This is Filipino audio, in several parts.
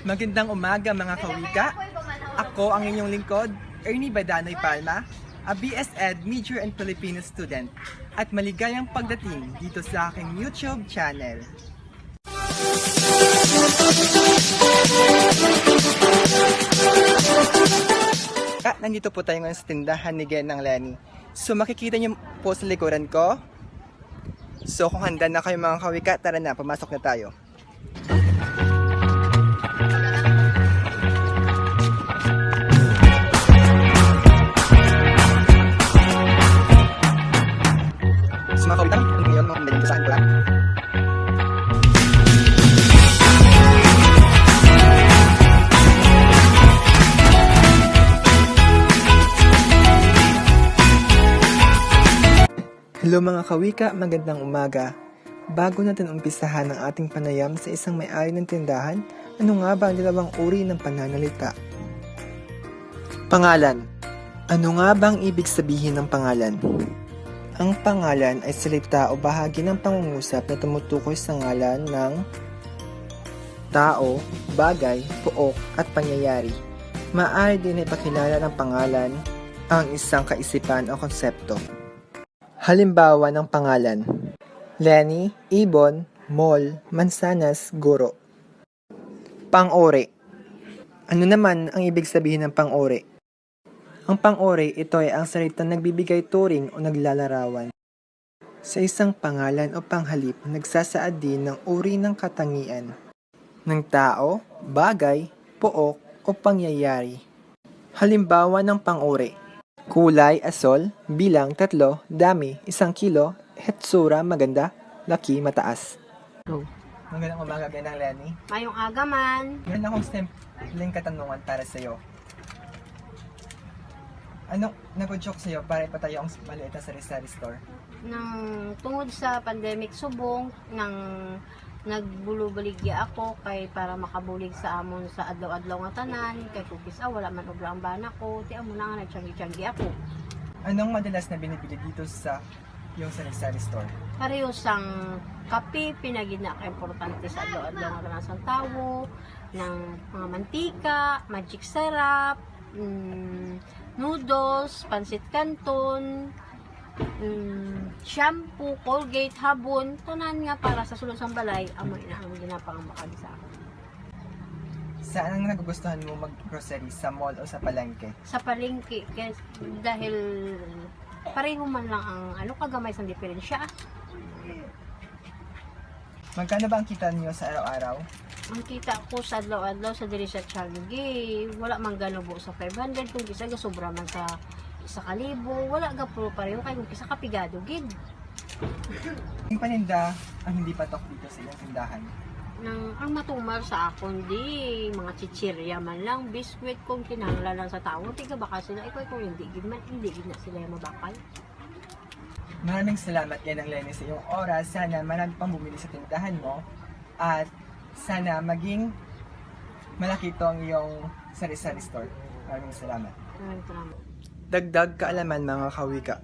Magandang umaga mga kawika. Ako ang inyong lingkod, Ernie Badanoy Palma, a BS Ed Major and Filipino student, at maligayang pagdating dito sa aking YouTube channel. Nandito po tayo ngayon sa tindahan ni Genang Lenny. So makikita niyo po sa likuran ko. So kung handa na kayo mga kawika, tara na, pumasok na tayo. So mga kawika, ngayon mga kawika sa akin ko lang. Hello mga kawika, magandang umaga. Bago natin umpisahan ang ating panayam sa isang may-ari ng tindahan, ano nga ba ang dalawang uri ng pananalita? Pangalan. Ano nga ba ang ibig sabihin ng pangalan? Ang pangalan ay salita o bahagi ng pangungusap na tumutukoy sa ngalan ng tao, bagay, pook at pangyayari. Maaari din ay pakilala ng pangalan ang isang kaisipan o konsepto. Halimbawa ng pangalan: Lenny, Ibon, Mol, Mansanas, Guro. Pang-uri. Ano naman ang ibig sabihin ng pang-uri? Ang pang-uri, ito ay ang salitang nagbibigay turing o naglalarawan sa isang pangalan o panghalip, nagsasaad din ng uri ng katangian ng tao, bagay, pook o pangyayari. Halimbawa ng pang-uri: kulay, asol, bilang, 3, dami, 1 kilo, hetsura, maganda, laki, mataas. Magandang umaga, Genang Lenny. Mayong aga man. Meron akong simpleng katanungan para sa'yo. Ano nag-joke sa'yo para ipatayo ang maliit na sari-sari store? Nang tungod sa pandemic subong, nang nagbulubaligya ako kay para makabulig sa amon sa adlaw-adlaw nga tanan, kay kukis wala man obra ang bana ko, ti amo na nga nagtiyanggi-tiyanggi ako. Anong madalas na binibili dito sa yung sari-sari store? Pareho sang kape, pinagina ka importante sa adlaw-adlaw nga tanan sang tawo, ng mga mantika, magic syrup, noodles, pansit canton, shampoo, Colgate, habon, tanan nga para sa sulod sang balay, amo inaang ginapangamakag sa ako. Saan ang nagugustuhan mo mag-grocery? Sa mall o sa palengke? Sa palengke, dahil pareho man lang ang kagamay sang diferensya. Magkano ba ang kita niyo sa araw-araw? Ang kita ko sa adlaw-adlaw sa diri sa Tianggi, wala man ganubo sa 500, kung isa ga sobra man sa 1,000, wala ga puro pareho kay kung isa kapigado gid. Yung paninda ang hindi patok dito sa iyong tindahan? Ang matumal sa akon di mga chichirya man lang, biskwit kung kinahanglan sa tao, tiga baka sila ikaw kung hindi gid na sila mabakal. Maraming salamat Genang Lenny sa iyong oras. Sana marami pang bumili sa tindahan mo at sana maging malaki itong iyong sari-sari store. Maraming salamat. Salamat. Dagdag kaalaman mga kawika.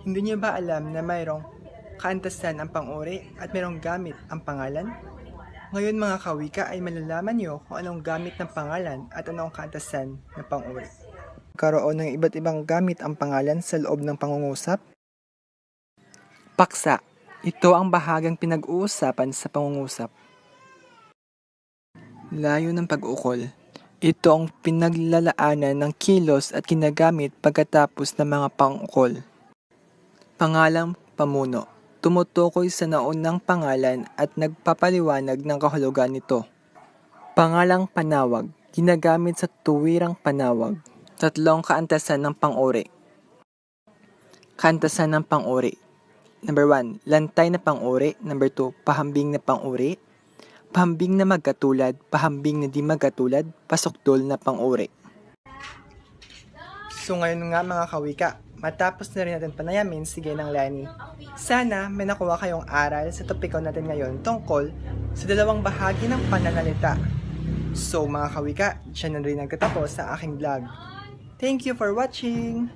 Hindi niyo ba alam na mayroong kaantasan ang pang-uri at mayroong gamit ang pangalan? Ngayon mga kawika ay malalaman niyo kung anong gamit ng pangalan at anong kaantasan ng pang-uri. Karoon ng iba't ibang gamit ang pangalan sa loob ng pangungusap. Paksa. Ito ang bahagang pinag-uusapan sa pangungusap. Layo ng pag-ukol. Ito ang pinaglalaanan ng kilos at ginagamit pagkatapos ng mga pang-ukol. Pangalang pamuno. Tumutukoy sa naunang pangalan at nagpapaliwanag ng kahulugan nito. Pangalang panawag. Ginagamit sa tuwirang panawag. 3 kaantasan ng pang-uri. Kaantasan ng pang-uri. Number 1, lantay na pang-uri. Number 2, pahambing na pang-uri. Pahambing na magkatulad, pahambing na di magkatulad, pasukdol na pang-uri. So ngayon nga mga kawika, matapos na rin natin panayamin si Genang Lenny. Sana may nakuha kayong aral sa topiko natin ngayon tungkol sa dalawang bahagi ng pananalita. So mga kawika, dyan na rin nagtatapos sa aking vlog. Thank you for watching!